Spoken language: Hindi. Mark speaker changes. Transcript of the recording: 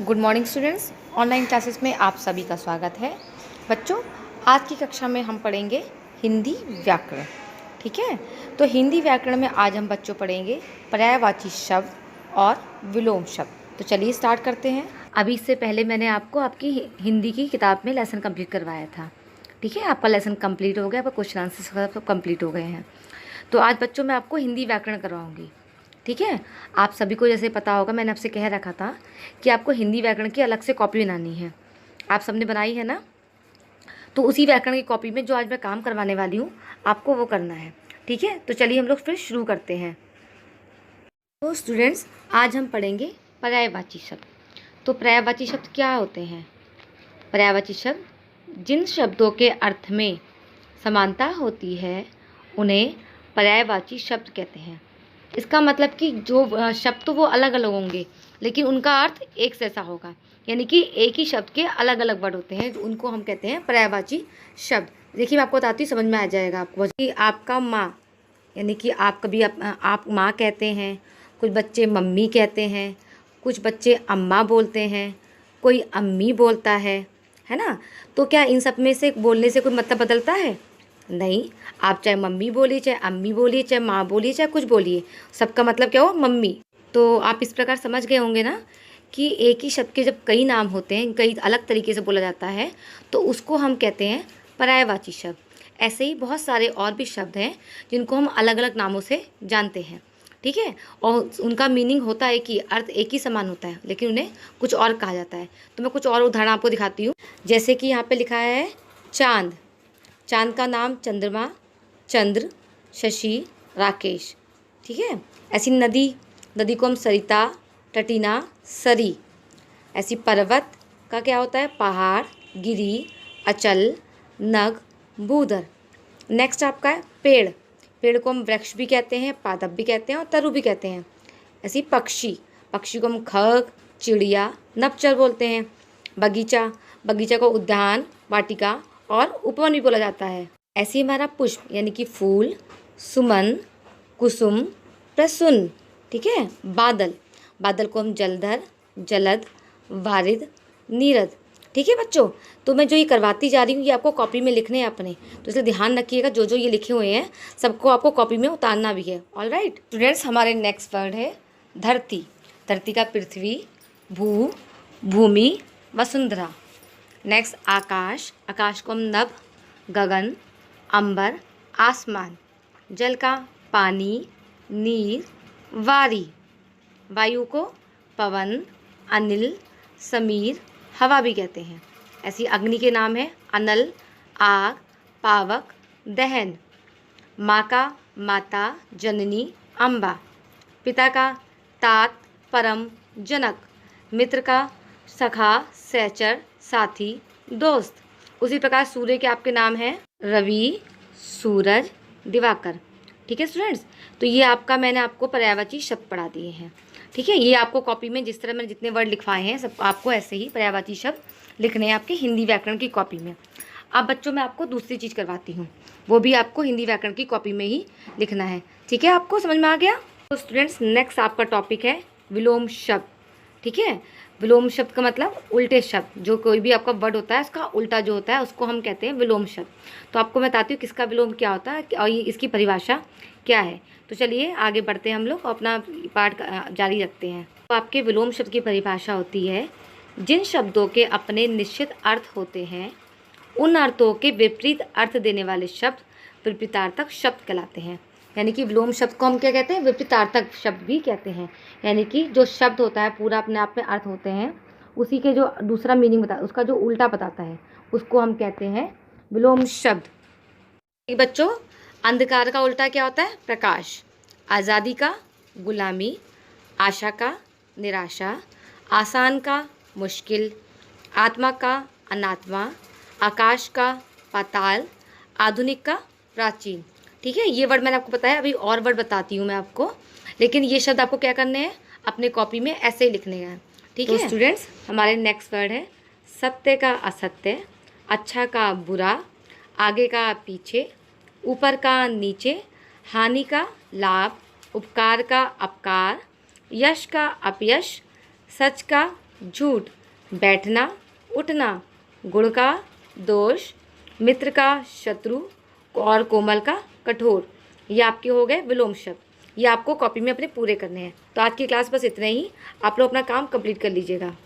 Speaker 1: Good morning students. Online classes में आप सभी का स्वागत है। बच्चों, आज की कक्षा में हम पढ़ेंगे हिंदी व्याकरण। ठीक है, तो हिंदी व्याकरण में आज हम बच्चों पढ़ेंगे पर्यायवाची शब्द और विलोम शब्द। तो चलिए स्टार्ट करते हैं। अभी इससे पहले मैंने आपको आपकी हिंदी की किताब में लेसन कंप्लीट करवाया था। ठीक है, आपका लेसन कंप्लीट हो गया, आपका क्वेश्चन आंसर सब कंप्लीट हो गए हैं। तो आज बच्चों मैं आपको हिंदी व्याकरण करवाऊँगी। ठीक है, आप सभी को जैसे पता होगा, मैंने आपसे कह रखा था कि आपको हिंदी व्याकरण की अलग से कॉपी बनानी है। आप सबने बनाई है ना? तो उसी व्याकरण की कॉपी में जो आज मैं काम करवाने वाली हूँ, आपको वो करना है। ठीक है, तो चलिए हम लोग फिर शुरू करते हैं। तो स्टूडेंट्स, आज हम पढ़ेंगे पर्यायवाची शब्द। तो पर्यायवाची शब्द क्या होते हैं? पर्यायवाची शब्द जिन शब्दों के अर्थ में समानता होती है उन्हें पर्यायवाची शब्द कहते हैं। इसका मतलब कि जो शब्द तो वो अलग अलग होंगे, लेकिन उनका अर्थ एक जैसा होगा। यानी कि एक ही शब्द के अलग अलग वर्ड होते हैं, उनको हम कहते हैं पर्यायवाची शब्द। देखिए, मैं आपको बताती हूँ, समझ में आ जाएगा आपको। कि आपका माँ, यानी कि आप कभी आप माँ कहते हैं, कुछ बच्चे मम्मी कहते हैं, कुछ बच्चे अम्मा बोलते हैं, कोई अम्मी बोलता है ना? तो क्या इन सब में से बोलने से कोई मतलब बदलता है? नहीं। आप चाहे मम्मी बोलिए, चाहे अम्मी बोलिए, चाहे माँ बोलिए, चाहे कुछ बोलिए, सबका मतलब क्या हो? मम्मी। तो आप इस प्रकार समझ गए होंगे ना कि एक ही शब्द के जब कई नाम होते हैं, कई अलग तरीके से बोला जाता है, तो उसको हम कहते हैं पर्यायवाची शब्द। ऐसे ही बहुत सारे और भी शब्द हैं जिनको हम अलग अलग नामों से जानते हैं। ठीक है, और उनका मीनिंग होता है कि अर्थ एक ही समान होता है, लेकिन उन्हें कुछ और कहा जाता है। तो मैं कुछ और उदाहरण आपको दिखाती हूँ। जैसे कि यहाँ पे लिखा है चांद। चांद का नाम चंद्रमा, चंद्र, शशि, राकेश। ठीक है, ऐसी नदी, नदी को हम सरिता, टटीना, सरी। ऐसी पर्वत का क्या होता है? पहाड़, गिरी, अचल, नग, बूदर। नेक्स्ट आपका है पेड़। पेड़ को हम वृक्ष भी कहते हैं, पादप भी कहते हैं और तरु भी कहते हैं। ऐसी पक्षी, पक्षी को हम खग, चिड़िया, नपचर बोलते हैं। बगीचा, बगीचा को उद्यान, वाटिका और उपवन भी बोला जाता है। ऐसे ही हमारा पुष्प, यानी कि फूल, सुमन, कुसुम, प्रसून। ठीक है, बादल, बादल को हम जलधर, जलद, वारिद, नीरद। ठीक है बच्चों, तो मैं जो ये करवाती जा रही हूँ, ये आपको कॉपी में लिखने हैं अपने, तो इसलिए ध्यान रखिएगा, जो जो ये लिखे हुए हैं सबको आपको कॉपी में उतारना भी है। ऑल राइट स्टूडेंट्स, हमारे नेक्स्ट वर्ड है धरती। धरती का पृथ्वी, भू, भूमि, वसुंधरा। नेक्स्ट आकाश, आकाश को हम नभ, गगन, अंबर, आसमान। जल का पानी, नीर, वारी। वायु को पवन, अनिल, समीर, हवा भी कहते हैं। ऐसी अग्नि के नाम है अनल, आग, पावक, दहन। माँ का माता, जननी, अम्बा। पिता का तात, परम, जनक। मित्र का सखा, सहचर, साथी, दोस्त। उसी प्रकार सूर्य के आपके नाम हैं रवि, सूरज, दिवाकर। ठीक है स्टूडेंट्स, तो ये आपका मैंने आपको पर्यायवाची शब्द पढ़ा दिए हैं। ठीक है, ये आपको कॉपी में जिस तरह मैंने जितने वर्ड लिखवाए हैं, सब आपको ऐसे ही पर्यायवाची शब्द लिखने हैं आपके हिंदी व्याकरण की कॉपी में। अब बच्चों, मैं आपको दूसरी चीज़ करवाती हूँ, वो भी आपको हिंदी व्याकरण की कॉपी में ही लिखना है। ठीक है, आपको समझ में आ गया? तो स्टूडेंट्स, नेक्स्ट आपका टॉपिक है विलोम शब्द। ठीक है, विलोम शब्द का मतलब उल्टे शब्द। जो कोई भी आपका वर्ड होता है, उसका उल्टा जो होता है, उसको हम कहते हैं विलोम शब्द। तो आपको मैं बताती हूँ किसका विलोम क्या होता है और ये इसकी परिभाषा क्या है। तो चलिए आगे बढ़ते हैं, हम लोग अपना पाठ जारी रखते हैं। तो आपके विलोम शब्द की परिभाषा होती है, जिन शब्दों के अपने निश्चित अर्थ होते हैं, उन अर्थों के विपरीत अर्थ देने वाले शब्द विपरीतार्थक शब्द कहलाते हैं। यानी कि विलोम शब्द को हम क्या कहते हैं? विपरीतार्थक शब्द भी कहते हैं। यानी कि जो शब्द होता है पूरा अपने आप में अर्थ होते हैं, उसी के जो दूसरा मीनिंग बता, उसका जो उल्टा बताता है, उसको हम कहते हैं विलोम शब्द। बच्चों, अंधकार का उल्टा क्या होता है? प्रकाश। आज़ादी का गुलामी, आशा का निराशा, आसान का मुश्किल, आत्मा का अनात्मा, आकाश का पाताल, आधुनिक का प्राचीन। ठीक है, ये वर्ड मैंने आपको बताया। अभी और वर्ड बताती हूँ मैं आपको, लेकिन ये शब्द आपको क्या करने हैं? अपने कॉपी में ऐसे ही लिखने हैं। ठीक है स्टूडेंट्स, हमारे नेक्स्ट वर्ड है सत्य का असत्य, अच्छा का बुरा, आगे का पीछे, ऊपर का नीचे, हानि का लाभ, उपकार का अपकार, यश का अपयश, सच का झूठ, बैठना, उठना, गुण का दोष, मित्र का शत्रु और कोमल का कठोर। ये आपके हो गए विलोम शब्द। ये आपको कॉपी में अपने पूरे करने हैं। तो आज की क्लास बस इतना ही। आप लोग अपना काम कंप्लीट कर लीजिएगा।